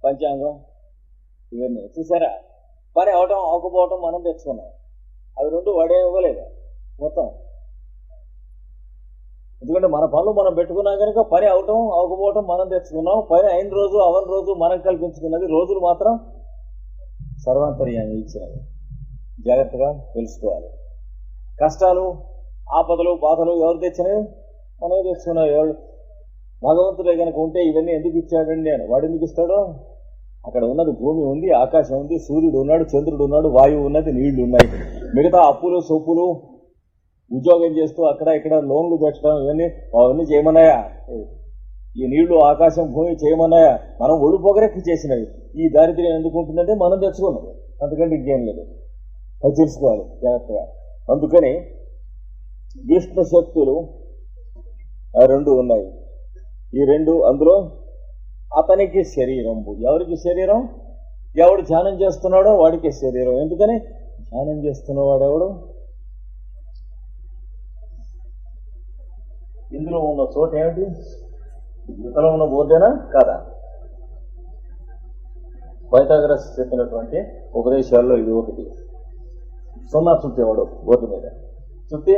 పంచాంగం ఇవన్నీ చూసారా. పని అవటం అవకపోవటం మనం తెచ్చుకున్నాం. అవి రెండు వాడే ఇవ్వలేదు మొత్తం. ఎందుకంటే మన పనులు మనం పెట్టుకున్నాం కనుక పని అవటం అవకపోవటం మనం తెచ్చుకున్నాం. పని అయిన రోజు అవని రోజు మనం కల్పించుకున్నది. రోజులు మాత్రం సర్వాంతర్యాన్ని ఇచ్చినవి. జాగ్రత్తగా తెలుసుకోవాలి. కష్టాలు ఆపదలు బాధలు ఎవరు తెచ్చినవి? మనమే తెచ్చుకున్నాం. ఎవరు భగవంతుడే కనుక ఉంటే ఇవన్నీ ఎందుకు ఇచ్చాడండి అని. వాడు ఎందుకు ఇస్తాడో? అక్కడ ఉన్నది భూమి ఉంది, ఆకాశం ఉంది, సూర్యుడు ఉన్నాడు, చంద్రుడు ఉన్నాడు, వాయువు ఉన్నది, నీళ్లు ఉన్నాయి. మిగతా అప్పులు సొప్పులు ఉద్యోగం చేస్తూ అక్కడ ఇక్కడ లోన్లు పెట్టడం అవన్నీ చేయమన్నాయా? ఈ నీళ్లు ఆకాశం భూమి చేయమన్నాయా? మనం ఒళ్ళు పొగరెక్కి చేసినవి. ఈ దారిద్ర్యం ఎందుకు ఉంటుందంటే మనం తెచ్చుకున్నది. అందుకంటే ఇంకేం లేదు. అది తెలుసుకోవాలి జాగ్రత్తగా. అందుకని విష్ణు శక్తులు రెండు ఉన్నాయి. ఈ రెండు అందులో అతనికి శరీరంబు. ఎవరికి శరీరం? ఎవడు ధ్యానం చేస్తున్నాడో వాడికి శరీరం. ఎందుకని? ధ్యానం చేస్తున్నవాడు ఎవడు? ఇందులో ఉన్న చోట ఏమిటి? ఇంతలో ఉన్న బోధేనా కాదా? పైథాగరస్ చెప్పినటువంటి ఉపదేశాల్లో ఇది ఒకటి. సున్నా చుట్టేవాడు బోర్డు మీద. చుట్టి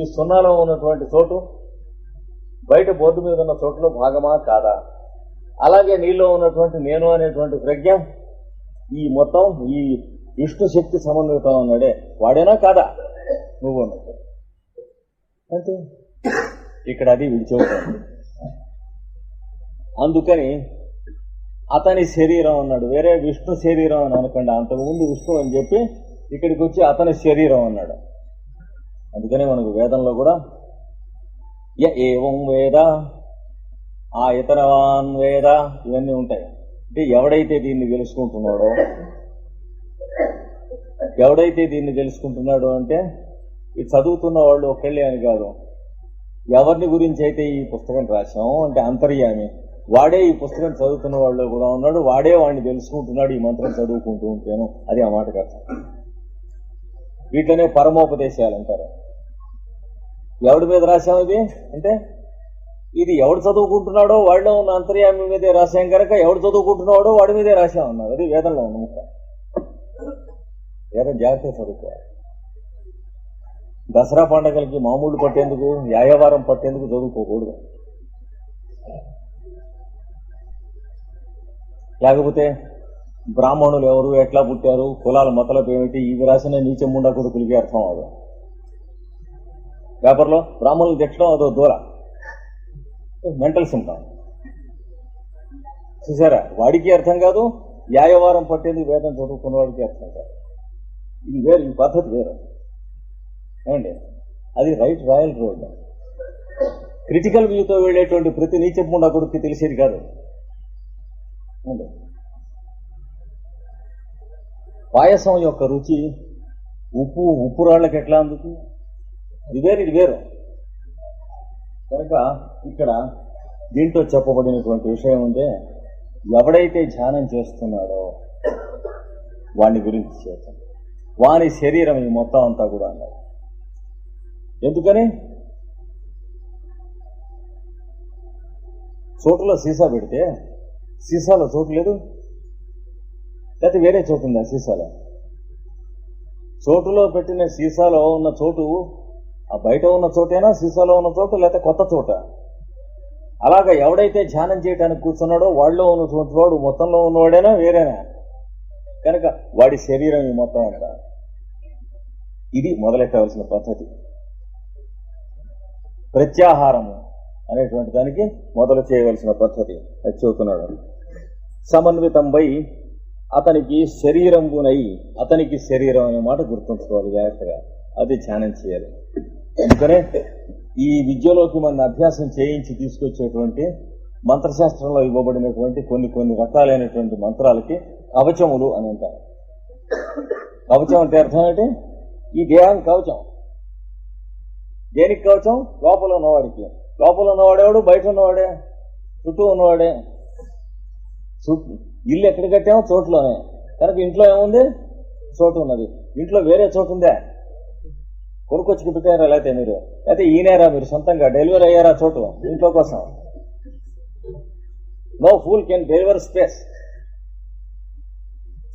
ఈ సున్నాలో ఉన్నటువంటి చోటు బయట బోర్డు మీద ఉన్న చోటులో భాగమా కాదా? అలాగే నీలో ఉన్నటువంటి నేను అనేటువంటి ప్రజ్ఞ ఈ మొత్తం ఈ విష్ణు శక్తి సమన్వితం ఉన్నాడే వాడేనా కాదా? నువ్వు అన్నట్టు అంతే. ఇక్కడ అది విడిచిపోతుంది. అందుకని అతని శరీరం అన్నాడు. వేరే విష్ణు శరీరం అని అనుకోండి. అంతకుముందు విష్ణు అని చెప్పి ఇక్కడికి వచ్చి అతని శరీరం అన్నాడు. అందుకనే మనకు వేదంలో కూడా ఏవం వేద ఆ ఇతరవాన్ వేద ఇవన్నీ ఉంటాయి. అంటే ఎవడైతే దీన్ని తెలుసుకుంటున్నాడో అంటే ఇది చదువుతున్న వాళ్ళు ఒకళ్ళే అని కాదు. ఎవరిని గురించి అయితే ఈ పుస్తకం రాశాం అంటే అంతర్యామి వాడే ఈ పుస్తకం చదువుతున్న వాళ్ళు కూడా ఉన్నాడు. వాడే వాడిని తెలుసుకుంటున్నాడు ఈ మంత్రం చదువుకుంటూ ఉంటాను. అది ఆ మాట కథ. వీటినే పరమోపదేశాలు అంటారు. ఎవడి మీద రాశాం ఇది అంటే ఇది ఎవడు చదువుకుంటున్నాడో వాడిలో ఉన్న అంతర్యామి మీదే రాశాం కనుక ఎవడు చదువుకుంటున్నాడో వాడి మీదే రాశాం అన్నారు. అది వేదంలో ఉన్న ముక్క. వేదం జాగ్రత్తగా చదువుకోవాలి. దసరా పండగలకి మామూలు పట్టేందుకు యాయవారం పట్టేందుకు చదువుకోకూడదు. లేకపోతే బ్రాహ్మణులు ఎవరు, ఎట్లా పుట్టారు, కులాల మతలపు ఏమిటి, ఇవి రాసిన నీచముండా కొడుకులకి అర్థం అవదు. పేపర్లో బ్రాహ్మణులు తెచ్చడం అదో దూర మెంటల్ సింటమ్. చూసారా? వాడికి అర్థం కాదు. యాయవారం పట్టేందుకు వేదం చదువుకున్న వాడికి అర్థం కాదు. ఇది వేరు, ఈ పద్ధతి వేరు ఏమండి. అది రైట్ రాయల్ రోడ్. క్రిటికల్ వ్యూతో వెళ్లేటువంటి ప్రతి నీచముండా కొడుకు తెలిసేది కాదు. పాయసం యొక్క రుచి ఉప్పు రాళ్లకి ఎట్లా అందుకు? ఇది వేరు, ఇది వేరు. కనుక ఇక్కడ దీంట్లో చెప్పబడినటువంటి విషయం ఉందే, ఎవడైతే ధ్యానం చేస్తున్నాడో వాని గురించి చేస్తాం. వాని శరీరం ఈ మొత్తం అంతా కూడా అన్నారు. ఎందుకని? చోటులో సీసా పెడితే సీసాలో చోటు లేదు, లేకపోతే వేరే చోటు ఉందా సీసాలో? చోటులో పెట్టిన సీసాలో ఉన్న చోటు ఆ బయట ఉన్న చోటేనా, సీసాలో ఉన్న చోటు, లేకపోతే కొత్త చోట? అలాగా ఎవడైతే ధ్యానం చేయడానికి కూర్చున్నాడో వాళ్ళలో ఉన్నటువంటి వాడు మొత్తంలో ఉన్నవాడేనా వేరేనా? కనుక వాడి శరీరం ఈ మొత్తం అంతా. ఇది మొదలెట్టవలసిన పద్ధతి. ప్రత్యాహారము అనేటువంటి దానికి మొదలు చేయవలసిన పద్ధతి అది చెబుతున్నాడు. సమన్వితంపై అతనికి శరీరంగునై, అతనికి శరీరం అనే మాట గుర్తుంచుకోవాలి జాగ్రత్తగా. అది ధ్యానం చేయాలి. అందుకనే ఈ విద్యలోకి మన అభ్యాసం చేయించి తీసుకొచ్చేటువంటి మంత్రశాస్త్రంలో ఇవ్వబడినటువంటి కొన్ని రకాలైనటువంటి మంత్రాలకి కవచములు అని అంటారు. కవచం అంటే అర్థం ఏంటి? ఈ దేహానికి కవచం. దేనికి కవచం? లోపల ఉన్నవాడికి. లోపల ఉన్నవాడేవాడు, బయట ఉన్నవాడే, చుట్టూ ఉన్నవాడే. ఇల్లు ఎక్కడ కట్టామో చోట్లోనే. కనుక ఇంట్లో ఏముంది? చోటు ఉన్నది. ఇంట్లో వేరే చోటు ఉందా? కొనుక్కొచ్చి కుట్టుకారా? లేకపోతే మీరు, లేకపోతే ఈయనేరా మీరు సొంతంగా డెలివరీ అయ్యారా చోటు ఇంట్లో కోసం? No fool can deliver space.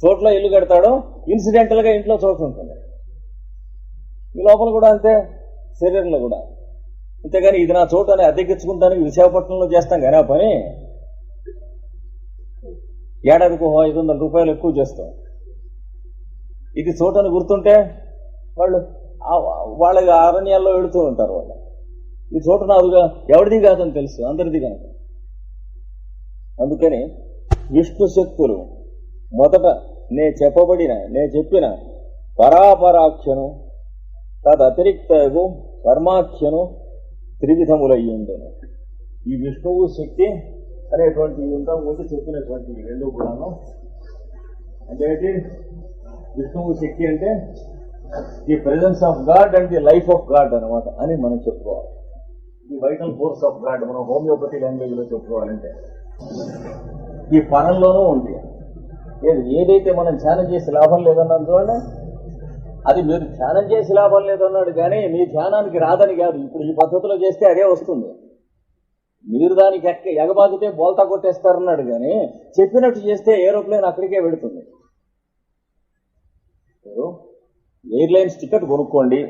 చోట్ల ఇల్లు కడతాడో ఇన్సిడెంటల్ గా ఇంట్లో చోటు ఉంటుంది. ఈ లోపల కూడా అంతే, శరీరంలో కూడా అంతేగాని ఇది నా చోటు అని అద్దెకించుకుంటానికి విశాఖపట్నంలో చేస్తాం కానీ ఆ పని ఏడాదికి 500 రూపాయలు ఎక్కువ చేస్తాం. ఇది చోటు అని గుర్తుంటే వాళ్ళ అరణ్యాల్లో వెళుతూ ఉంటారు. వాళ్ళు ఈ చోటు నాదుగా ఎవరిది కాదని తెలుసు, అందరిది కనుక. అందుకని విష్ణు శక్తులు మొదట నే చెప్పిన పరాపరాఖ్యను తదతిరిక్తగు కర్మాఖ్యను త్రివిధములయ్యుండెను. ఈ విష్ణువు శక్తి అనేటువంటి ముందు చెప్పినటువంటి రెండు కూడాను అంటే విష్ణువు శక్తి అంటే the presence of God and the life of God అనమాట అని మనం చెప్పుకోవాలి. The vital force of God మనం హోమియోపతి లాంగ్వేజ్ లో చెప్పుకోవాలంటే ఈ పరంలోనూ ఉంది. ఏదైతే మనం ధ్యానం చేసి లాభం లేదన్నాను చూడండి, అది మీరు ధ్యానం చేసి లాభం లేదన్నాడు కానీ మీ ధ్యానానికి రాదని కాదు. ఇప్పుడు ఈ పద్ధతిలో చేస్తే అదే వస్తుంది. మీరు దానికి ఎగబాగితే బోల్తా కొట్టేస్తారన్నాడు కానీ చెప్పినట్టు చేస్తే ఏరోప్లేన్ అక్కడికే వెళుతుంది. ఎయిర్లైన్స్ టికెట్ కొనుక్కోండి,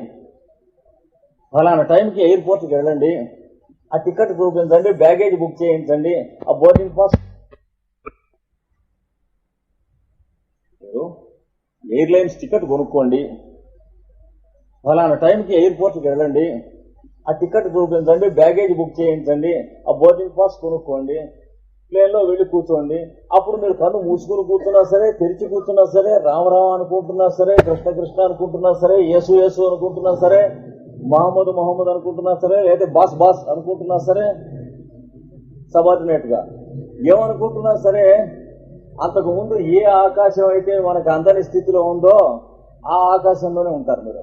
ఫలానా టైంకి ఎయిర్పోర్ట్కి వెళ్ళండి, ఆ టికెట్ చూపించండి, బ్యాగేజ్ బుక్ చేయించండి, ఆ బోర్డింగ్ పాస్. ఎయిర్లైన్స్ టికెట్ కొనుక్కోండి, ఫలానా టైంకి ఎయిర్పోర్ట్కి వెళ్ళండి, ఆ టికెట్ చూపించండి, బ్యాగేజ్ బుక్ చేయించండి, ఆ బోర్డింగ్ పాస్ కొనుక్కోండి, ప్లేన్లో వెళ్ళి కూర్చోండి. అప్పుడు మీరు కన్ను మూసుకుని కూర్చున్నా సరే, తెరిచి కూర్చున్నా సరే, రామరామ అనుకుంటున్నా సరే, కృష్ణ కృష్ణ అనుకుంటున్నా సరే, యేసు యేసు అనుకుంటున్నా సరే, మహమ్మద్ మహమ్మద్ అనుకుంటున్నా సరే, లేదా బాస్ బాస్ అనుకుంటున్నా సరే, సబార్డినేట్ గా ఏమనుకుంటున్నా సరే, అంతకు ముందు ఏ ఆకాశం అయితే మనకు అందని స్థితిలో ఉందో ఆ ఆకాశంలోనే ఉంటారు. మీరు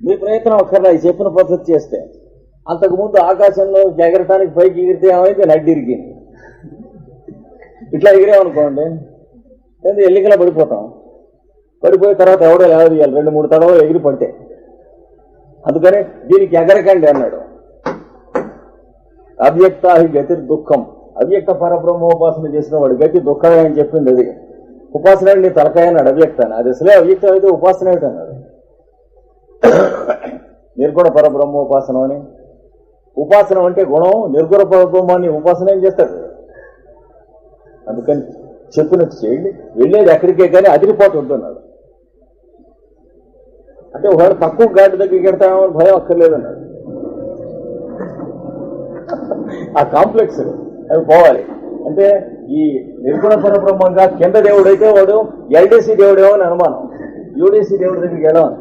మీ ప్రయత్నం ఒక్కర్లా ఈ చెప్పిన పద్ధతి చేస్తే అంతకుముందు ఆకాశంలో ఎగరటానికి పైకి ఎగిరితే ఏమైతే నడ్డిరిగి ఇట్లా ఎగిరేమనుకోండి, ఎల్లికలా పడిపోతాం. పడిపోయిన తర్వాత ఎవడో లేవదీయాలి, 2-3 తడవలు ఎగిరి పడితే. అందుకని దీనికి ఎగరకండి అన్నాడు. అవ్యక్త గతి దుఃఖం, అవ్యక్త పరబ్రహ్మోపాసన చేసిన వాడు గతి దుఃఖమే అని చెప్పింది. అది ఉపాసన నీ తలకాయ అన్నాడు అవ్యక్తాన్ని. అది అసలే అవ్యక్తం అయితే ఉపాసన ఏమిటి అన్నాడు. నిర్గుణ పరబ్రహ్మోపాసనం అని. ఉపాసనం అంటే గుణం, నిర్గుణ పరబ్రహ్మాన్ని ఉపాసన ఏం చేస్తాడు. అందుకని చెప్పినట్టు చేయండి, వెళ్ళేది ఎక్కడికే కానీ అదిరిపోతూ ఉంటున్నాడు. అంటే ఒకవేళ తక్కువ గాడి దగ్గరికి వెళ్తామని భయం అక్కర్లేదన్నాడు. ఆ కాంప్లెక్స్ అవి పోవాలి. అంటే ఈ నిర్గుణ పరబ్రహ్మంగా కింద దేవుడైతే వాడు ఎల్డీసీ దేవుడేమో అని అనుమానం, యూడీసీ దేవుడి దగ్గరికి వెళ్ళామని.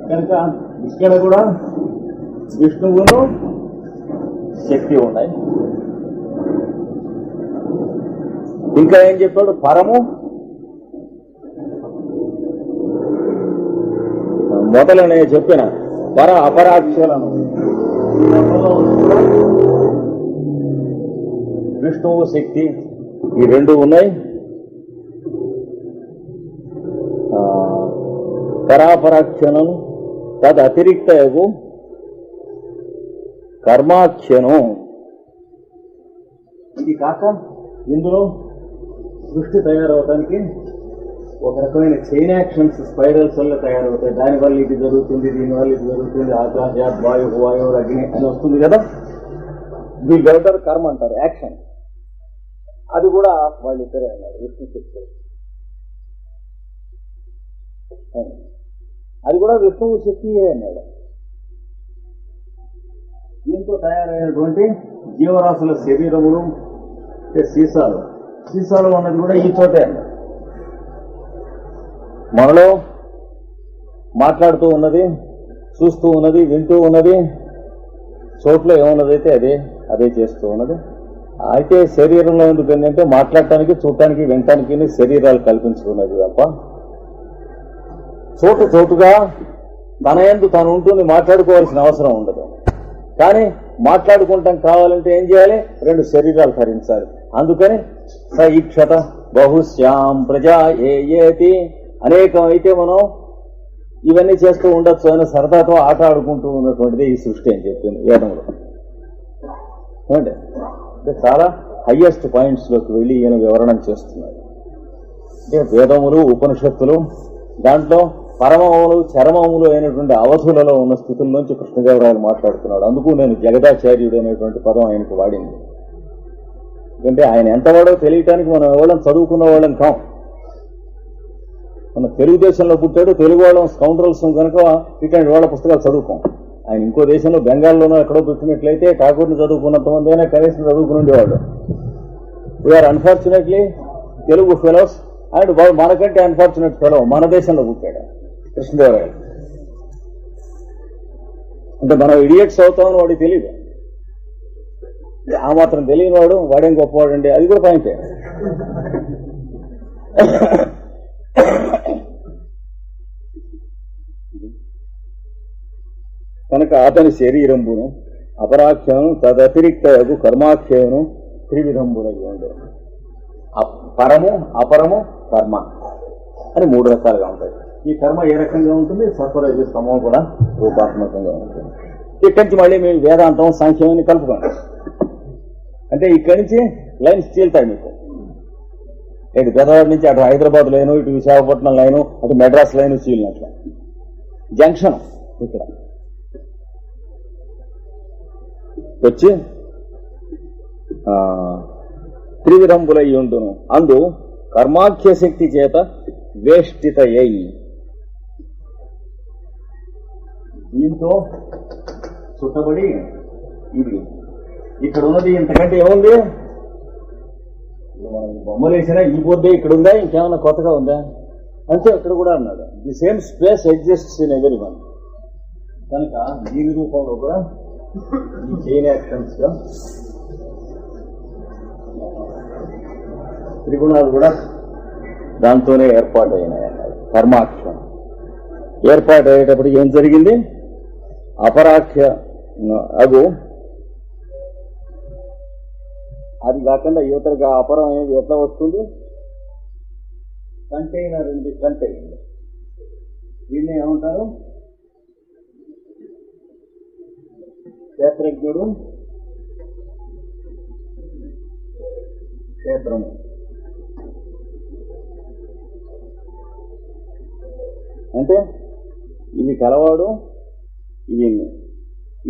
కనుక ఇక్కడ కూడా విష్ణువును శక్తి ఉన్నాయి. ఇంకా ఏం చెప్పాడు, పరము మొదలనే చెప్పిన అపరాక్షలను విష్ణువు శక్తి ఈ రెండు ఉన్నాయి. పరాపరాక్షలను తద్ అతిరిక్తయగు కర్మాఖ్యను. ఇది కాక ఇందులో సృష్టి తయారవటానికి ఒక రకమైన చైన్ యాక్షన్స్, స్పైరల్స్ వల్ల తయారవుతాయి. దానివల్ల ఇది జరుగుతుంది, దీనివల్ల ఇది జరుగుతుంది, ఆకాశాత్ వాయు వాయు అగ్ని అని వస్తుంది కదా. ది గౌటర్ కర్మ అంటారు, యాక్షన్. అది కూడా వాళ్ళు ఇద్దరే అన్నారు, విష్ణు శక్తి. అది కూడా విష్ణువు శక్తియే అన్నాడు. దీంతో తయారైనటువంటి జీవరాశుల శరీరములు సీసాలు ఉన్నది కూడా ఈ చోటే అన్నాడు. మనలో మాట్లాడుతూ ఉన్నది, చూస్తూ ఉన్నది, వింటూ ఉన్నది, చోట్ల ఏమున్నదైతే అదే చేస్తూ ఉన్నది. అయితే శరీరంలో ఎందుకు ఏంటంటే మాట్లాడటానికి, చూడటానికి, వినటానికి శరీరాలు కల్పించుకున్నది తప్ప చోటుగా తన యందు తను ఉంటుంది, మాట్లాడుకోవాల్సిన అవసరం ఉండదు. కానీ మాట్లాడుకుంటాం కావాలంటే ఏం చేయాలి, 2 శరీరాలు ధరించాలి. అందుకని స ఈక్షత బహుశ్యాం ప్రజా ఏతి, అనేకం అయితే మనం ఇవన్నీ చేస్తూ ఉండొచ్చు అని సరదాతో ఆట ఆడుకుంటూ ఉన్నటువంటిది ఈ సృష్టి అని చెప్పింది వేదంలో. అంటే చాలా హయ్యెస్ట్ పాయింట్స్ లోకి వెళ్ళి ఈయన వివరణ చేస్తున్నాడు. అంటే వేదములు, ఉపనిషత్తులు, దాంట్లో పరమములు, చరమములు అయినటువంటి అవధులలో ఉన్న స్థితుల నుంచి కృష్ణదేవరాయలు మాట్లాడుతున్నాడు. అందుకు నేను జగదాచార్యుడు అనేటువంటి పదం ఆయనకు వాడింది. ఎందుకంటే ఆయన ఎంతవాడో తెలియటానికి మనం ఎవరం చదువుకున్న వాళ్ళం కాం. మన తెలుగుదేశంలో పుట్టాడు, తెలుగు వాళ్ళం స్కౌండ్రల్స్ కనుక ఇట్లాంటి వాళ్ళ పుస్తకాలు చదువుకోం. ఆయన ఇంకో దేశంలో బెంగాల్లోనో ఎక్కడో పెట్టినట్లయితే ఠాకూర్ని చదువుకున్నంతమంది అయినా కనీసం చదువుకుని ఉండేవాళ్ళు. We are unfortunately Telugu fellows and మనకంటే అన్ఫార్చునేట్ ఫెలో మన దేశంలో పుట్టాడు కృష్ణదేవరాయలు. అంటే మనం ఇడియట్స్ అవుతామని వాడికి తెలియదు. ఆ మాత్రం తెలియని వాడు వాడేం గొప్పవాడు అండి, అది కూడా పాయింటే. కనుక అతని శరీరంబును అపరాఖ్యను తదతిరిక్తకు కర్మాఖ్యను త్రివిధంబునై ఉండు. పరము, అపరము, కర్మ అని 3 రకాలుగా ఉంటాయి. ఈ కర్మ ఏ రకంగా ఉంటుంది? సత్వరజ స్తమం కూడా రూపాత్మకంగా ఉంటుంది. ఇక్కడి నుంచి మళ్ళీ మేము వేదాంతం, సాంఖ్యాన్ని కలుపుకోండి. అంటే ఇక్కడి నుంచి లైన్స్ చీల్తాయి మీకు. ఇటు పెద్దవాడి నుంచి అటు హైదరాబాద్ లైను, ఇటు విశాఖపట్నం లైను, అటు మెడ్రాస్ లైను చీలినట్ల జంక్షన్ ఇక్కడ వచ్చి త్రివిధంబులై ఉండును. అందు కర్మాఖ్య శక్తి చేత వేష్టితయ్యి, దీంతో చుట్టబడి ఇది ఇక్కడ ఉన్నది. ఇంతకంటే ఏముంది? మనం బొమ్మలు వేసినా ఈ బోర్డే ఇక్కడ ఉందా, ఇంకేమైనా కొత్తగా ఉందా? అంటే ఇక్కడ కూడా అన్నాడు the same space exists in every one. కనుక దీని రూపంలో కూడా ఈ చైన్ యాక్షన్స్ గా త్రిగుణాలు కూడా దాంతోనే ఏర్పాటు అయినాయి అన్నారు. కర్మాఖ్యం ఏర్పాటు అయ్యేటప్పటికి ఏం జరిగింది? అపరాఖ్య అగు అది కాకుండా యువతగా అపరం అనేది ఎట్లా వస్తుంది? కంటైనర్ ఉంది. కంటైనర్ దీన్ని ఏమంటారు? క్షేత్రజ్ఞుడు, క్షేత్రము. అంటే ఇవి కలవాడు,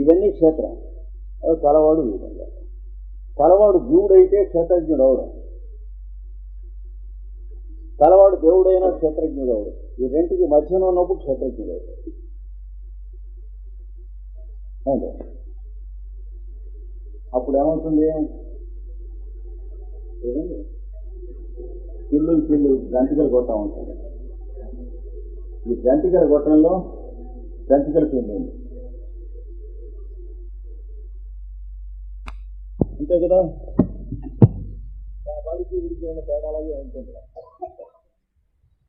ఇవన్నీ క్షేత్రం. అవి కలవాడు. ఈ విధంగా కలవాడు జీవుడైతే క్షేత్రజ్ఞుడు అవడం, కలవాడు దేవుడైనా క్షేత్రజ్ఞుడు అవడం. ఈ రెంటికి మధ్యన ఉన్నప్పుడు క్షేత్రజ్ఞుడు అవుతాడు. అంటే అప్పుడు ఏమవుతుంది? పిల్లు గంటికలు కొట్టా ఉంటుంది. ఈ గంటికల కొట్టడంలో గంటికల పిల్లి ఉంది అంతే కదా. వాడికి వీడికి ఉన్న తేడాలే ఉంటుంది.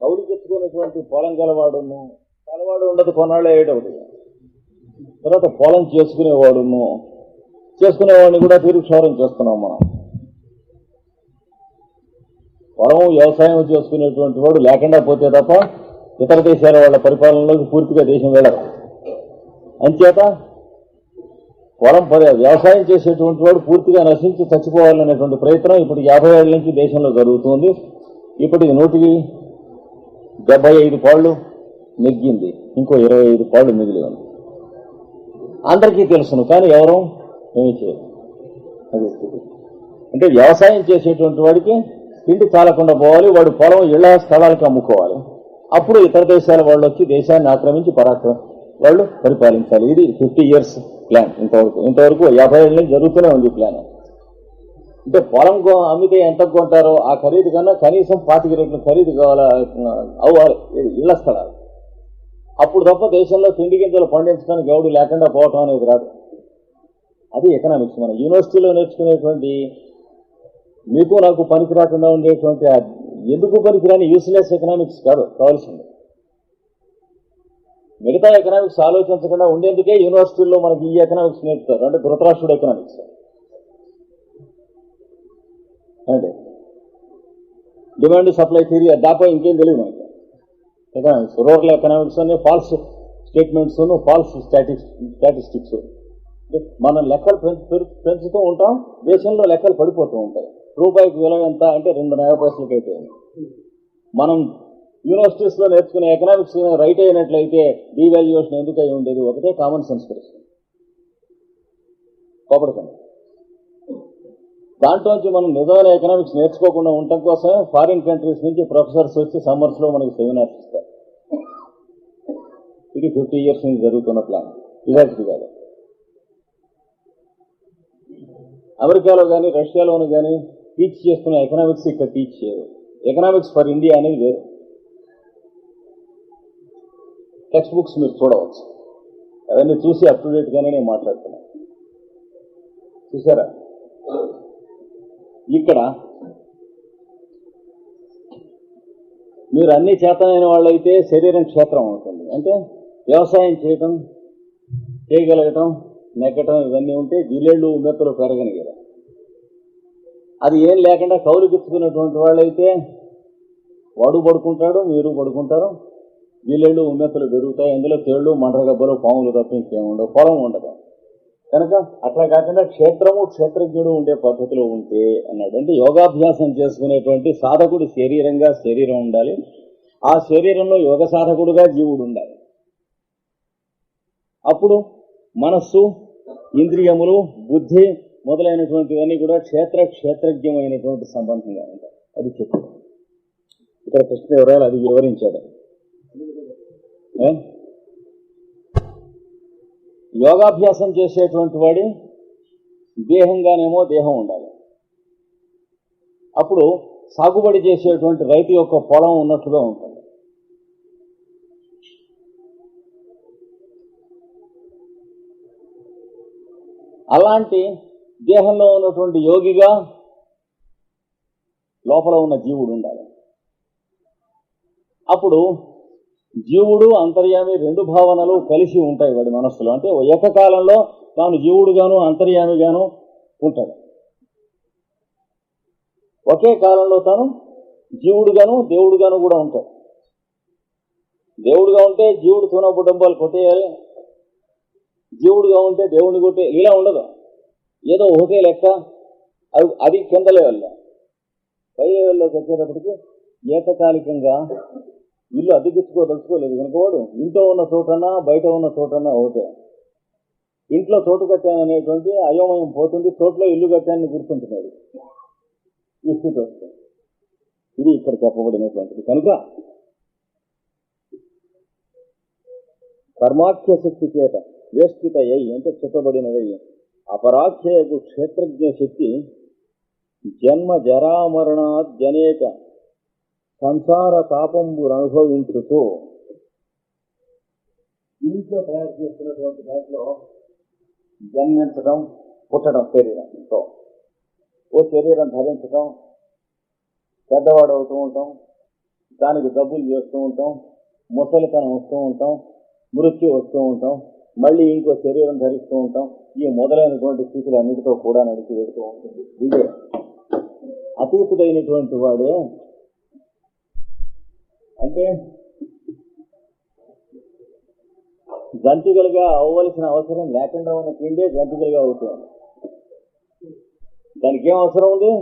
కౌలుకి ఎత్తుకున్నటువంటి పొలం కలవాడును, కలవాడు ఉండదు కొన్నాళ్ళు అయ్యేటప్పుడు. తర్వాత పొలం చేసుకునేవాడును, చేసుకునేవాడిని కూడా తీరుక్షౌరం చేస్తున్నాం మనం. పొలం వ్యవసాయం చేసుకునేటువంటి వాడు లేకుండా పోతే తప్ప ఇతర దేశాల వాళ్ళ పరిపాలనలోకి పూర్తిగా దేశం వెళ్ళదు. అంచేత పొలం వ్యవసాయం చేసేటువంటి వాడు పూర్తిగా నశించి చచ్చిపోవాలనేటువంటి ప్రయత్నం ఇప్పుడు 50 ఏళ్ల నుంచి దేశంలో జరుగుతుంది. ఇప్పటికి 175 పాళ్లు నెగ్గింది, ఇంకో 25 పాళ్లు మిగిలి ఉంది. అందరికీ తెలుసును, కానీ ఎవరు ఏమీ చేయరు. అదే అంటే వ్యవసాయం చేసేటువంటి వాడికి తిండి చాలకుండా పోవాలి, వాడు పొలం ఇళ్ల స్థలాలకు అమ్ముకోవాలి. అప్పుడు ఇతర దేశాల వాళ్ళు వచ్చి దేశాన్ని ఆక్రమించి వాళ్ళు పరిపాలించాలి. ఇది 50 years ప్లాన్. ఇంతవరకు 50 ఏళ్ళ నుంచి జరుగుతూనే ఉంది ప్లాన్. అంటే పొలం అమ్మితే ఎంత కొంటారో ఆ ఖరీదు కన్నా కనీసం 25 రెట్లు ఖరీదు అవ్వాలి ఇళ్ల స్థలాలు. అప్పుడు తప్ప దేశంలో తిండి గింజలు పండించడానికి ఎవడు లేకుండా పోవటం అనేది రాదు. అది ఎకనామిక్స్. మనం యూనివర్సిటీలో నేర్చుకునేటువంటి మీకు నాకు పనికి రాకుండా ఉండేటువంటి ఎందుకు పనికిరాని యూస్లెస్ ఎకనామిక్స్ కాదు కావాల్సింది. మిగతా ఎకనామిక్స్ ఆలోచించకుండా ఉండేందుకే యూనివర్సిటీల్లో మనకి ఈ ఎకనామిక్స్ నేర్పుతారు. అంటే ధృతరాష్ట్రుడు ఎకనామిక్స్ అంటే డిమాండ్ సప్లై థియరీ దాపో ఇంకేం తెలియదు మనకి. ఎకనామిక్స్, రూరల్ ఎకనామిక్స్ అనే ఫాల్స్ స్టేట్మెంట్స్, ఫాల్స్ స్టాటిస్టిక్స్ మనం లెక్కలు పెంచుతూ ఉంటాం, దేశంలో లెక్కలు పడిపోతూ ఉంటాయి. రూపాయికి విలువ ఎంత అంటే 2 నయా పైసలకి అయిపోయింది. మనం యూనివర్సిటీస్ లో నేర్చుకునే ఎకనామిక్స్ రైట్ అయినట్లయితే డీవాల్యుయేషన్ ఎందుకు అయి ఉండేది? ఒకటే కామన్ సెన్స్ ప్రశ్న, కోపడకండి. దాంట్లోంచి మనం నిజమైన ఎకనామిక్స్ నేర్చుకోకుండా ఉండటం కోసమే ఫారిన్ కంట్రీస్ నుంచి ప్రొఫెసర్స్ వచ్చి సమ్మర్స్ లో మనకి సెమినార్స్ ఇస్తారు. ఇది 50 years నుంచి జరుగుతున్న ప్లాన్, ఇలాంటిది కాదు. అమెరికాలో కానీ రష్యాలోను కానీ టీచ్ చేస్తున్న ఎకనామిక్స్ ఇక్కడ టీచ్ చేయరు. ఎకనామిక్స్ ఫర్ ఇండియా అనేది వేరు. టెక్స్ట్ బుక్స్ మీరు చూడవచ్చు, అవన్నీ చూసి అప్ టు డేట్ గానే నేను మాట్లాడుతున్నాను. చూసారా? ఇక్కడ మీరు అన్ని చేతనైన వాళ్ళైతే శరీరం క్షేత్రం అవుతుంది. అంటే వ్యవసాయం చేయగలగటం, నెగ్గటం ఇవన్నీ ఉంటే జిల్లేళ్ళు ఉమ్మెత్తలు పెరగనిగలరు. అది ఏం లేకుండా కౌలుకిచ్చుకున్నటువంటి వాళ్ళైతే వాడు పడుకుంటాడు, మీరు పడుకుంటారు, జిల్లేళ్ళు ఉమ్మెత్తలు పెరుగుతాయి. అందులో తేళ్లు, మంటగబ్బలు, పాములు తప్ప ఇంకేముండవు, పొలం ఉండదు. కనుక అట్లా కాకుండా క్షేత్రము, క్షేత్రజ్ఞుడు ఉండే పద్ధతిలో ఉంటే అన్నాడు. అంటే యోగాభ్యాసం చేసుకునేటువంటి సాధకుడు శరీరంగా శరీరం ఉండాలి, ఆ శరీరంలో యోగ సాధకుడుగా జీవుడు ఉండాలి. అప్పుడు మనస్సు, ఇంద్రియములు, బుద్ధి మొదలైనటువంటివన్నీ కూడా క్షేత్రజ్ఞమైనటువంటి సంబంధంగా ఉంటాయి. అది చెప్పు ఇక్కడ కృష్ణ వివరాలు అది వివరించాడు. యోగాభ్యాసం చేసేటువంటి వాడి దేహంగానేమో దేహం ఉండాలి. అప్పుడు సాగుబడి చేసేటువంటి రైతు యొక్క పొలం ఉన్నట్లుగా ఉంటుంది. అలాంటి దేహంలో ఉన్నటువంటి యోగిగా లోపల ఉన్న జీవుడు ఉండాలి. అప్పుడు జీవుడు, అంతర్యామి 2 భావనలు కలిసి ఉంటాయి వాడి మనస్సులో. అంటే ఏకకాలంలో తాను జీవుడుగాను అంతర్యామిగాను ఉంటాడు. ఒకే కాలంలో తాను జీవుడుగాను దేవుడుగాను కూడా ఉంటాడు. దేవుడుగా ఉంటే జీవుడు తూనపు డబ్బాలు కొట్టేయాలి, జీవుడుగా ఉంటే దేవుడిని కొట్టే ఇలా ఉండదు. ఏదో ఒకే లెక్క. అది కింద లెవెల్లో. పై లెవెల్లోకి వచ్చేటప్పటికి ఏకకాలికంగా ఇల్లు అద్దెకిచ్చుకోదలుచుకోలేదు కనుక వాడు ఇంట్లో ఉన్న చోటన్నా బయట ఉన్న చోటన్నా ఒకటే. ఇంట్లో చోటు కట్టాననేటువంటి అయోమయం పోతుంది, చోట్లో ఇల్లు కట్టానని గుర్తుంటున్నాడు. ఈ స్థితి వస్తుంది. ఇది ఇక్కడ చెప్పబడినటువంటిది. కనుక కర్మాఖ్య శక్తి చేత వేష్టితయ్యి అంటే చెప్పబడినవయ్యి అపరాఖ్యకు క్షేత్రజ్ఞ శక్తి జన్మ జరామరణాద్యనేక సంసార తాపంబును అనుభవించుతూ ఇంట్లో తయారు చేస్తున్నటువంటి దాంట్లో జన్మించడం, పుట్టడం, శరీరంతో ఓ శరీరం ధరించడం, పెద్దవాడు అవుతూ ఉంటాం, దానికి జబ్బులు చేస్తూ ఉంటాం, ముసలితనం వస్తూ ఉంటాం, మృత్యు వస్తూ ఉంటాం, మళ్ళీ ఇంకో శరీరం ధరిస్తూ ఉంటాం. ఈ మొదలైనటువంటి స్థితులు అన్నిటితో కూడా నడిచి వెళుతూ ఉంటుంది. ఇదే అతీతుడైనటువంటి వాడే. అంటే జంతికలుగా అవ్వవలసిన అవసరం లేకుండా ఉన్న పిండే జంతికలుగా అవుతుంది. దానికి ఏం అవసరం ఉంది?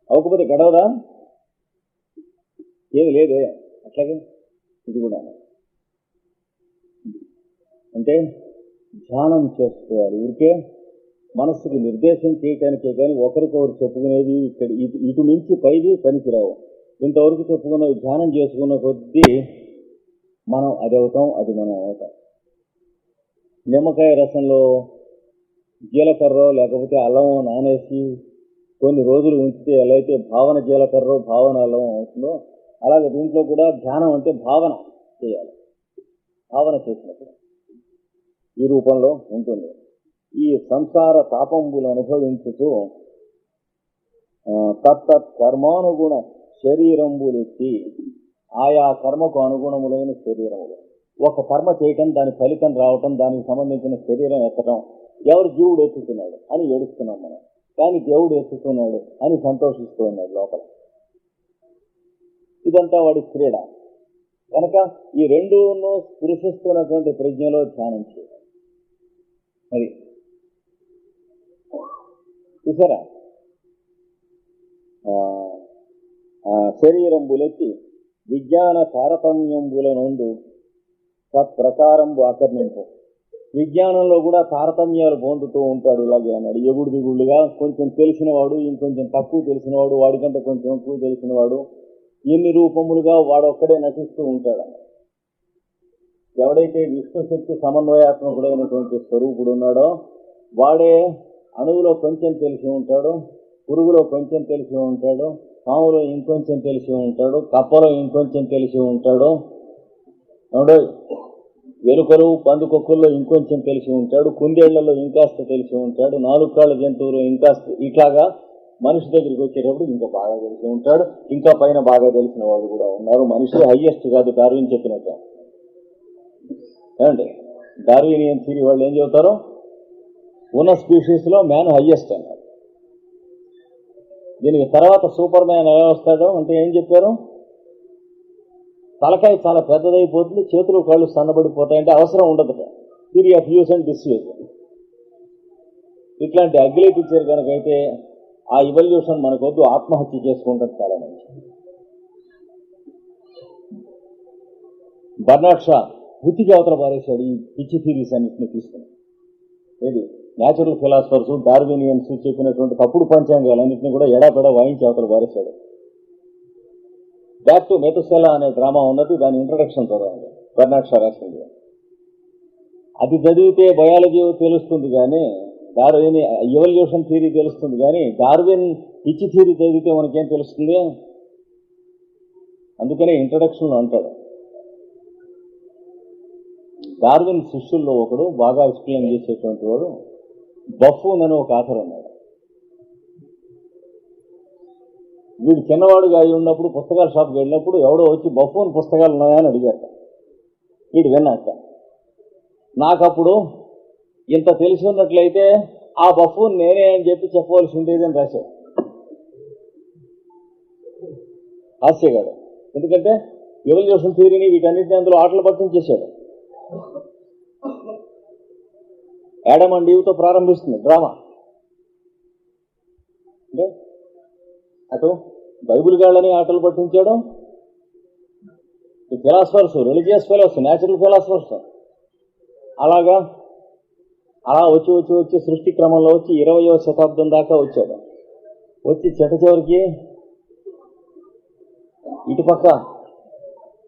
అవ్వకపోతే గడవదా? ఏమి లేదే. అట్లాగే ఇది కూడా అంటే ధ్యానం చేసుకోవాలి. ఊరికే మనస్సుకి నిర్దేశం చేయటానికే కానీ ఒకరికొకరు చెప్పుకునేది ఇక్కడ ఇటు నుంచి పైది పనికిరావు. ఇంతవరకు చెప్పుకున్నవి ధ్యానం చేసుకున్న కొద్దీ మనం అది అవుతాం, అది మనం అవుతాం. నిమ్మకాయ రసంలో జీలకర్ర లేకపోతే అల్లం నానేసి కొన్ని రోజులు ఉంచితే ఎలా అయితే భావన జీలకర్ర భావన అల్లం అవుతుందో అలాగే దీంట్లో కూడా ధ్యానం అంటే భావన చేయాలి. భావన చేసినప్పుడు ఈ రూపంలో ఉంటుంది. ఈ సంసార తాపంబులు అనుభవించుతూ తత్తత్ కర్మానుగుణ శరీరంబులెత్తి ఆయా కర్మకు అనుగుణములైన శరీరములు. ఒక కర్మ చేయటం, దాని ఫలితం రావటం, దానికి సంబంధించిన శరీరం ఎత్తడం. ఎవరు జీవుడు ఎత్తుతున్నాడు అని ఏడుస్తున్నాం మనం, కానీ దేవుడు ఎత్తుతున్నాడు అని సంతోషిస్తూ ఉన్నాడు లోపల. ఇదంతా వాడి క్రీడ. కనుక ఈ రెండును స్పృశిస్తున్నటువంటి ప్రజ్ఞలో ధ్యానం చేయాలి. అది చూసారా, శరీరంబులెత్తి విజ్ఞాన తారతమ్యంబుల నుండి తత్ప్రకారంబు ఆకర్ణింపు. విజ్ఞానంలో కూడా తారతమ్యాలు పొందుతూ ఉంటాడు. ఇలాగే అన్నాడు, ఎగుడు దిగుళ్ళుగా కొంచెం తెలిసినవాడు, ఇంకొంచెం తక్కువ తెలిసినవాడు, వాడికంటే కొంచెం ఎక్కువ తెలిసినవాడు, ఎన్ని రూపములుగా వాడొక్కడే నటిస్తూ ఉంటాడు. ఎవడైతే విష్ణుశక్తి సమన్వయాత్మకుడైనటువంటి స్వరూపుడు ఉన్నాడో వాడే అణువులో కొంచెం తెలిసి ఉంటాడు, పురుగులో కొంచెం తెలిసి ఉంటాడు, పాములో ఇంకొంచెం తెలిసి ఉంటాడు, కప్పలో ఇంకొంచెం తెలిసి ఉంటాడు, ఎలుకలు పందుకొక్కుల్లో ఇంకొంచెం తెలిసి ఉంటాడు, కుందేళ్లలో ఇంకాస్త తెలిసి ఉంటాడు, 4 కాళ్ళ జంతువులు ఇంకాస్త, ఇట్లాగా మనిషి దగ్గరికి వచ్చేటప్పుడు ఇంకా బాగా తెలిసి ఉంటాడు. ఇంకా పైన బాగా తెలిసిన వాడు కూడా ఉన్నారు. మనిషి హయ్యెస్ట్ కాదు, డార్విన్ చెప్పినట్టు. ఏమండి, డార్వినియన్ థియరీ వాళ్ళు ఏం చెబుతారో, ఉన్న స్పీషీస్ లో మ్యాన్ హయ్యెస్ట్ అన్నారు. దీనికి తర్వాత సూపర్ మ్యాన్ ఎలా వస్తాడో అంటే ఏం చెప్పారు, తలకాయ చాలా పెద్దదైపోతుంది, చేతులు కాళ్ళు సన్నబడిపోతాయంటే అవసరం ఉండదు. Theory of use and disuse. ఇట్లాంటి అగ్లీ పిక్చర్ కనుకైతే ఆ ఇవల్యూషన్ మనకొద్దు, ఆత్మహత్య చేసుకుంటాం చాలా మంచిది. బర్నాడ్ షా బుద్ధికి అవతల పారేశాడు ఈ పిచ్చి థియరీస్ అన్నింటినీ తీసుకుని. ఏది న్యాచురల్ ఫిలాసఫర్స్ డార్వినియన్స్ చెప్పినటువంటి తప్పుడు పంచాంగాలన్నింటినీ కూడా ఎడాపెడా వాయించి అవతల పారేశాడు. బ్యాక్ టు మెతుసెలా అనే డ్రామా ఉన్నది, దాని ఇంట్రడక్షన్ చదవండి, బర్నాడ్ షా రాసింది. అది చదివితే బయాలజీ తెలుస్తుంది కానీ, డార్విన్ ఎవల్యూషన్ థియరీ తెలుస్తుంది కానీ, డార్విన్ పిచ్చి థియరీ చదివితే మనకేం తెలుస్తుంది? అందుకనే ఇంట్రడక్షన్ అంటాడు. డార్విన్ శిష్యుల్లో ఒకడు బాగా ఎక్స్ప్లెయిన్ చేసేటువంటి వాడు బఫూన్ అని ఒక ఆథర్ ఉన్నాడు. వీడు చిన్నవాడుగా అయి ఉన్నప్పుడు పుస్తకాల షాప్కి వెళ్ళినప్పుడు ఎవడో వచ్చి బఫూన్ పుస్తకాలు ఉన్నాయని అడిగాట. వీడు విన్నాక, నాకప్పుడు ఇంత తెలిసి ఉన్నట్లయితే ఆ బఫూన్ నేనే అని చెప్పి చెప్పవలసి ఉండేది అని రాశాడు హాస్యగాడు. ఎందుకంటే ఎవల్యూషన్ థియరీని వీటన్నిటిని అందులో ఆటలు పట్టించేశాడు. యాడమ్ అండ్ ఈవ్తో ప్రారంభిస్తుంది డ్రామా. అంటే అటు బైబిల్ గాళ్ళని ఆటలు పట్టించాడు, ఈ philosophers, religious fellows, natural philosophers అలాగా అలా వచ్చి వచ్చి వచ్చి సృష్టి క్రమంలో వచ్చి 20వ శతాబ్దం దాకా వచ్చాడు. వచ్చి చివరికి ఇటుపక్క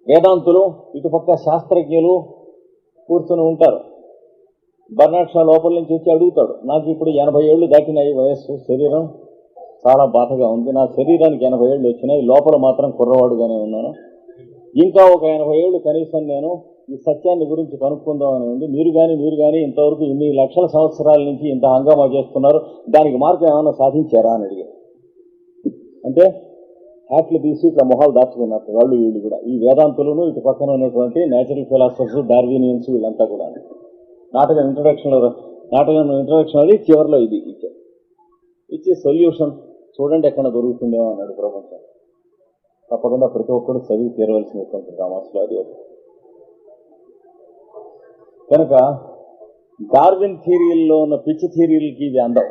వేదాంతులు, ఇటుపక్క శాస్త్రజ్ఞులు కూర్చొని ఉంటారు. బర్నాడ్ షా లోపల నుంచి వచ్చి అడుగుతాడు, నాకు ఇప్పుడు 80 ఏళ్ళు దాటినాయి వయస్సు, శరీరం చాలా బాధగా ఉంది, నా శరీరానికి 80 ఏళ్ళు వచ్చినాయి, లోపల మాత్రం కుర్రవాడుగానే ఉన్నాను, ఇంకా ఒక 80 ఏళ్ళు కనీసం నేను ఈ సత్యాన్ని గురించి కనుక్కుందామని ఉంది. మీరు కానీ ఇంతవరకు ఇన్ని లక్షల సంవత్సరాల నుంచి ఇంత హంగామా చేస్తున్నారు, దానికి మార్గం ఏమైనా సాధించారా అని అడిగారు. అంటే హ్యాట్లు తీసి ఇట్లా మొహాలు దాచుకున్నారు వాళ్ళు వీళ్ళు కూడా, ఈ వేదాంతులను, ఇటు పక్కన ఉన్నటువంటి న్యాచురల్ ఫిలాసఫర్స్, డార్వినియన్స్, వీళ్ళంతా కూడా. నాటకం ఇంట్రడక్షన్ అది చివరిలో ఇది ఇచ్చి సొల్యూషన్ చూడండి ఎక్కడ దొరుకుతుందేమో అన్నాడు ప్రపంచం. తప్పకుండా ప్రతి ఒక్కరు చదివి తీరవలసినటువంటి డ్రామాస్లో అది. కనుక డార్విన్ థియరీల్లో ఉన్న పిచ్చి థియరీలకి ఇది అందం,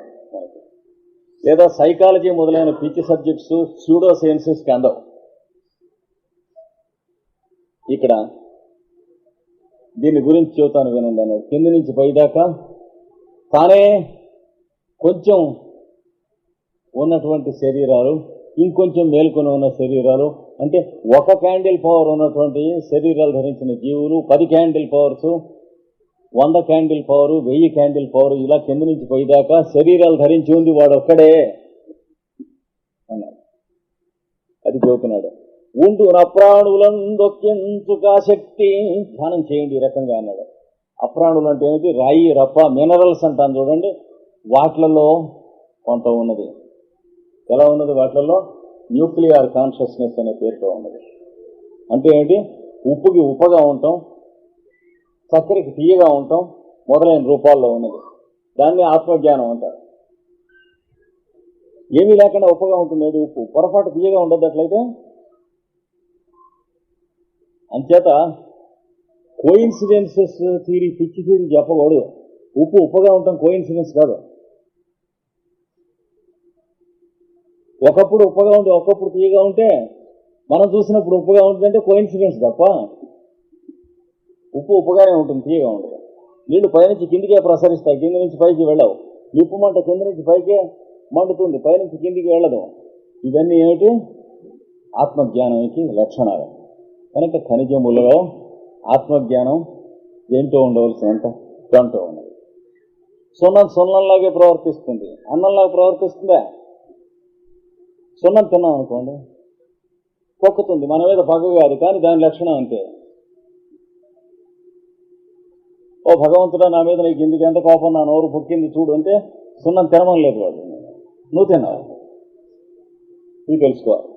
లేదా సైకాలజీ మొదలైన పిచ్చి సబ్జెక్ట్స్ స్యూడో సైన్సెస్కి అందం. ఇక్కడ దీని గురించి చెబుతాను వినండి అన్నాడు. కింది నుంచి పైదాకా తానే కొంచెం ఉన్నటువంటి శరీరాలు, ఇంకొంచెం మేల్కొని ఉన్న శరీరాలు, అంటే 1 క్యాండిల్ పవర్ ఉన్నటువంటి శరీరాలు ధరించిన జీవులు, 10 candle powers, 100 candle power, 1000 candle power, ఇలా కింద నుంచి పైదాకా శరీరాలు ధరించి ఉంది వాడు ఒక్కడే అన్నాడు. అది చెబుతున్నాడు. ఉండు అప్రాణులందొక్కించుక శక్తి, ధ్యానం చేయండి ఈ రకంగా అన్నాడు. అప్రాణులు అంటే ఏమిటి? రాయి, రప్ప, మినరల్స్ అంటాను చూడండి, వాటిలలో కొంత ఉన్నది. ఎలా ఉన్నది? వాటిలలో న్యూక్లియర్ కాన్షియస్నెస్ అనే పేరుతో ఉన్నది. అంటే ఏంటి? ఉప్పుకి ఉప్పగా ఉంటాం, చక్కెరకి తీయగా ఉంటాం మొదలైన రూపాల్లో ఉన్నది. దాన్ని ఆత్మజ్ఞానం అంటారు. ఏమీ లేకుండా ఉప్పగా ఉంటుంది ఉప్పు, పొరపాటు తీయగా ఉండదు. అట్లయితే అంచేత కోయిన్సిడెన్సెస్ థియరీ, పిచ్చి థియరీ చెప్పకూడదు. ఉప్పు ఉప్పుగా ఉండటం కోయిన్సిడెన్స్ కాదు. ఒకప్పుడు ఉప్పుగా ఉంటే ఒకప్పుడు తీయగా ఉంటే మనం చూసినప్పుడు ఉప్పుగా ఉంటుందంటే కోయిన్సిడెన్స్ తప్ప ఉప్పు ఉప్పుగానే ఉంటుంది, తీయగా ఉంటుంది. నీళ్లు పైనుంచి కిందికే ప్రసరిస్తాయి, కింది నుంచి పైకి వెళ్ళవు. నిప్పు మంట కింద నుంచి పైకే మండుతుంది, పైనుంచి కిందికి వెళ్ళదు. ఇవన్నీ ఏమిటి? ఆత్మజ్ఞానానికి లక్షణాలు. కనుక ఖనిజములలో ఆత్మజ్ఞానం దేంట్లో ఉండవలసినంత దాంట్లో ఉన్నది. సున్నం సున్నంలాగే ప్రవర్తిస్తుంది, అన్నంలాగా ప్రవర్తిస్తుందా? సున్నం తిన్నాం అనుకోండి, పొక్కుతుంది, మన మీద పగ కాదు, కానీ దాని లక్షణం అంతే. ఓ భగవంతుడా, నా మీద నీకు ఇందుకు ఎంత కోపం, నా నోరు పొక్కింది చూడు అంటే సున్నం తినమని లేదు వాడు, నువ్వు తిన్నావు. ఇది తెలుసుకోవాలి.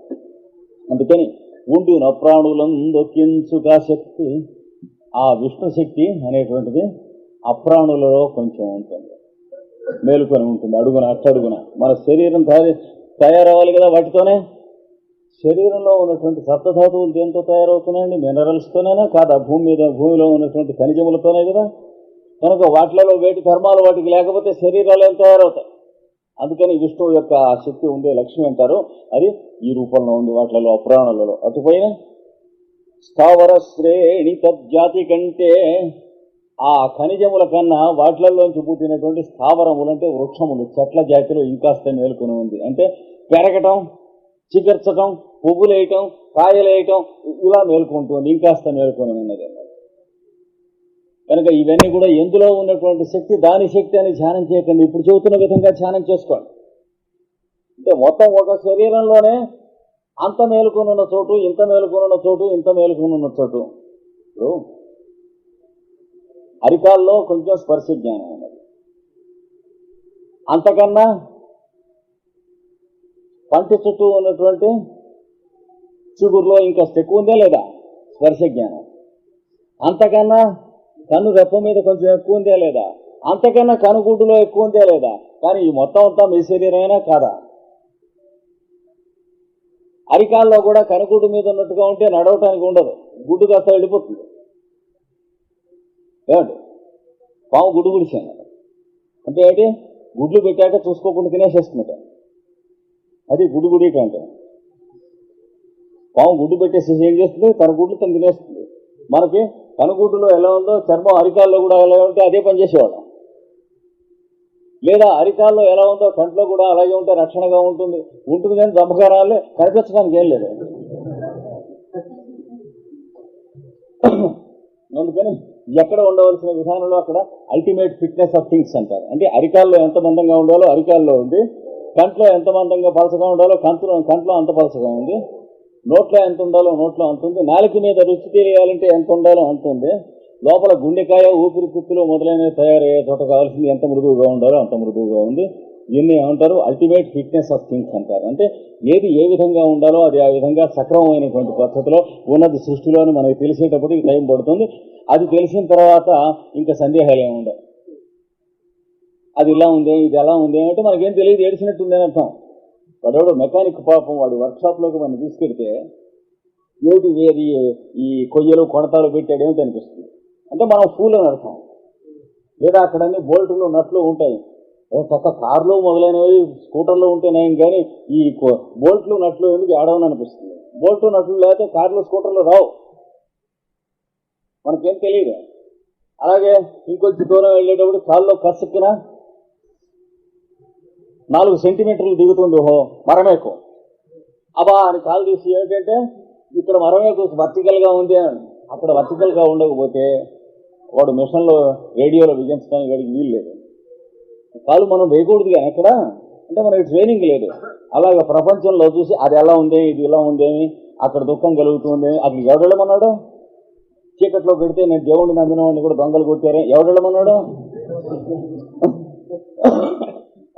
అందుకని ఉండున ప్రాణులందొక్కించుక శక్తి, ఆ విష్ణు శక్తి అనేటువంటిది అప్రాణులలో కొంచెం ఉంటుంది, మేలుకొని ఉంటుంది, అడుగున అట్టడుగున. మన శరీరం తయారవ్వాలి కదా వాటితోనే. శరీరంలో ఉన్నటువంటి సప్తధాతువులు దేంతో తయారవుతున్నాయండి? మినరల్స్తోనేనా కాదా? భూమిలో ఉన్నటువంటి ఖనిజములతోనే కదా. కనుక వాటిలలో వేటి ధర్మాలు వాటికి లేకపోతే శరీరాలు ఏం తయారవుతాయి? అందుకని విష్ణువు యొక్క ఆ శక్తి ఉండే లక్ష్మి అంటారు. అది ఈ రూపంలో ఉంది వాటిలలో, అప్రాణులలో. అటుపైన స్థావర శ్రేణి తజ్జాతి కంటే, ఆ ఖనిజముల కన్నా వాటిలలోంచి పుట్టినటువంటి స్థావరములు అంటే వృక్షములు, చెట్ల జాతిలో ఇంకాస్త మేలుకొని ఉంది. అంటే పెరగటం, చిగర్చటం, పువ్వులేయటం, కాయలేయటం, ఇలా మేలుకుంటుంది, ఇంకాస్త మేలుకొని ఉన్నది. కనుక ఇవన్నీ కూడా ఎందులో ఉన్నటువంటి శక్తి, దాని శక్తి అని ధ్యానం చేయకండి. ఇప్పుడు చెబుతున్న విధంగా ధ్యానం చేసుకోండి. అంటే మొత్తం ఒక శరీరంలోనే అంత మేలుకొని ఉన్న చోటు, ఇంత మేలుకొని ఉన్న చోటు, ఇంత మేలుకొని ఉన్న చోటు. ఇప్పుడు అరికాల్లో కొంచెం స్పర్శ జ్ఞానం ఉన్నది, అంతకన్నా పంటి చుట్టూ ఉన్నటువంటి చిగురులో ఇంకా ఎక్కువ ఉందా లేదా స్పర్శ జ్ఞానం? అంతకన్నా కన్ను రెప్ప మీద కొంచెం ఎక్కువ ఉందా లేదా? అంతకన్నా కనుగుడ్డులో ఎక్కువ ఉందా లేదా? కానీ ఈ మొత్తం అంతా మీ శరీరమైనా కాదా? అరికాల్లో కూడా కనుగుడ్డు మీద ఉన్నట్టుగా ఉంటే నడవటానికి ఉండదు, గుడ్డు కాస్త వెళ్ళిపోతుంది. ఏమండి, పాము గుడ్డు గుడిసాను అంటే ఏంటి? గుడ్లు పెట్టాక చూసుకోకుండా తినేసేస్తుంది. అది గుడ్డు గుడిక అంటే. పాము గుడ్డు పెట్టేసి ఏం చేస్తుంది? తన గుడ్లు తను తినేస్తుంది. మనకి కనుగుడ్డులో ఎలా ఉందో చర్మం అరికాల్లో కూడా ఎలా ఉంటే అదే పని చేసేవాళ్ళం. లేదా అరికాల్లో ఎలా ఉందో కంట్లో కూడా అలాగే ఉంటే రక్షణగా ఉంటుంది. కానీ దెబ్బకారాలే కనిపించడానికి ఏం లేదు. అందుకని ఎక్కడ ఉండవలసిన విధానంలో అక్కడ అల్టిమేట్ ఫిట్నెస్ ఆఫ్ థింగ్స్ అంటారు. అంటే అరికాల్లో ఎంత మందంగా ఉండాలో అరికాల్లో ఉంది, కంట్లో ఎంత మందంగా పలసగా ఉండాలో కంట్లో అంత పలసగా ఉంది, నోట్లో ఎంత ఉండాలో నోట్లో అంత ఉంది, నాలుక మీద రుచి తెలియాలంటే ఎంత ఉండాలో అంత ఉంది, లోపల గుండెకాయ, ఊపిరితిత్తులు మొదలైనవి తయారయ్యే చోట కావాల్సింది ఎంత మృదువుగా ఉండాలో అంత మృదువుగా ఉంది. దీన్ని ఏమంటారు? అల్టిమేట్ ఫిట్నెస్ ఆఫ్ థింగ్స్ అంటారు. అంటే ఏది ఏ విధంగా ఉండాలో అది ఆ విధంగా సక్రమమైనటువంటి పద్ధతిలో ఉన్నది సృష్టిలోని మనకి తెలిసేటప్పటికి టైం పడుతుంది. అది తెలిసిన తర్వాత ఇంకా సందేహాలు ఏమి ఉండవు. అది ఇలా ఉంది, ఇది ఎలా ఉంది అంటే మనకేం తెలియదు, ఏడిచినట్టుంది అని అర్థం. వాడు మెకానిక్ పాపం వాడు వర్క్షాప్లోకి మనం తీసుకెడితే ఏమిటి ఏది ఈ కొయ్యలు కొనతాలు పెట్టాడు ఏమిటి అనిపిస్తుంది. అంటే మనం ఫూల్ అని అర్థం. లేదా అక్కడన్నీ బోల్టులు నట్లు ఉంటాయి, చక్క కార్లు మొదలైనవి స్కూటర్లు ఉంటేనేం కానీ ఈ బోల్ట్లు నట్లు ఎందుకు ఏడవని అనిపిస్తుంది. బోల్టు నట్లు లేకపోతే కార్లు స్కూటర్లు రావు, మనకేం తెలియదు. అలాగే ఇంకొంచెం దూరం వెళ్ళేటప్పుడు కాల్లో కసుక్కున 4 సెంటీమీటర్లు దిగుతుంది, ఓహో మరమేకు అబా అని కాలు తీసి ఏంటంటే ఇక్కడ మరమేకు వర్టికల్గా ఉంది అని. అక్కడ వర్టికల్గా ఉండకపోతే వాడు మిషన్లో రేడియోలో బిగించడానికి వాడికి వీలు లేదు. కాలు మనం వేయకూడదు కానీ ఎక్కడ అంటే మనకి ట్రైనింగ్ లేదు. అలాగే ప్రపంచంలో చూసి అది ఎలా ఉంది, ఇది ఇలా ఉందేమి, అక్కడ దుఃఖం కలుగుతుంది, అక్కడికి ఎవడెళ్ళమన్నాడు? చీకట్లో పెడితే నేను దేవుడిని నమ్మిన వాడిని కూడా దొంగలు కొట్టారే, ఎవడెళ్ళమన్నాడు?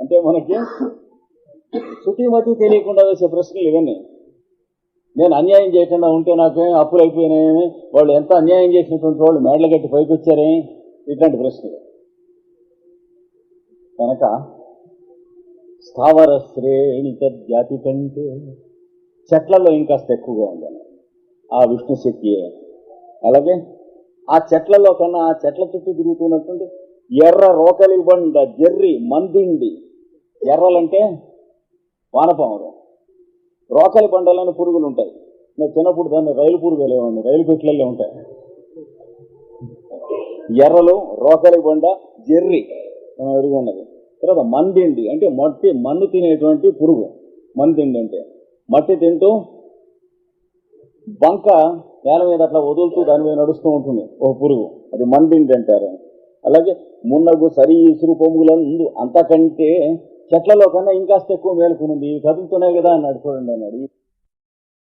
అంటే మనకి శుతిమతి తెలియకుండా వేసే ప్రశ్నలు ఇవన్నీ. నేను అన్యాయం చేయకుండా ఉంటే నాకేం అప్పులు అయిపోయినాయేమి, వాళ్ళు ఎంత అన్యాయం చేసినటువంటి వాళ్ళు మేడలు కట్టి పైకి వచ్చారే, ఇట్లాంటి ప్రశ్నలు. కనుక స్థావర శ్రేణి జాతి కంటే చెట్లలో ఇంకాస్త ఎక్కువగా ఉందని ఆ విష్ణు శక్తి. అలాగే ఆ చెట్లలో కన్నా ఆ చెట్ల చుట్టూ తిరుగుతున్నటువంటి ఎర్ర రోకలి బండ, జెర్రి, మందిండి. ఎర్రలంటే వానపాములు, రోకలి బండలని పురుగులు ఉంటాయి. నేను చిన్నప్పుడు దాన్ని రైలు పురుగులు లేవండి, రైలు పెట్లల్లో ఉంటాయి. ఎర్రలు, రోకలి బండ, జెర్రి ఎరుగున్నది. తర్వాత మందిండి అంటే మన్ను తినేటువంటి పురుగు. మందిండి అంటే మట్టి తింటూ బంక నేల మీద అట్లా వదులుతూ దాని మీద నడుస్తూ ఉంటుంది ఒక పురుగు, అది మందిండి అంటారు. అలాగే మున్నగు, సరి, ఇసురు, పొంగులందు అంతకంటే చెట్లలో కన్నా ఇంకాస్త ఎక్కువ మేలుకునింది, కదులుతున్నాయి కదా అన్నాడు. చూడండి అన్నాడు.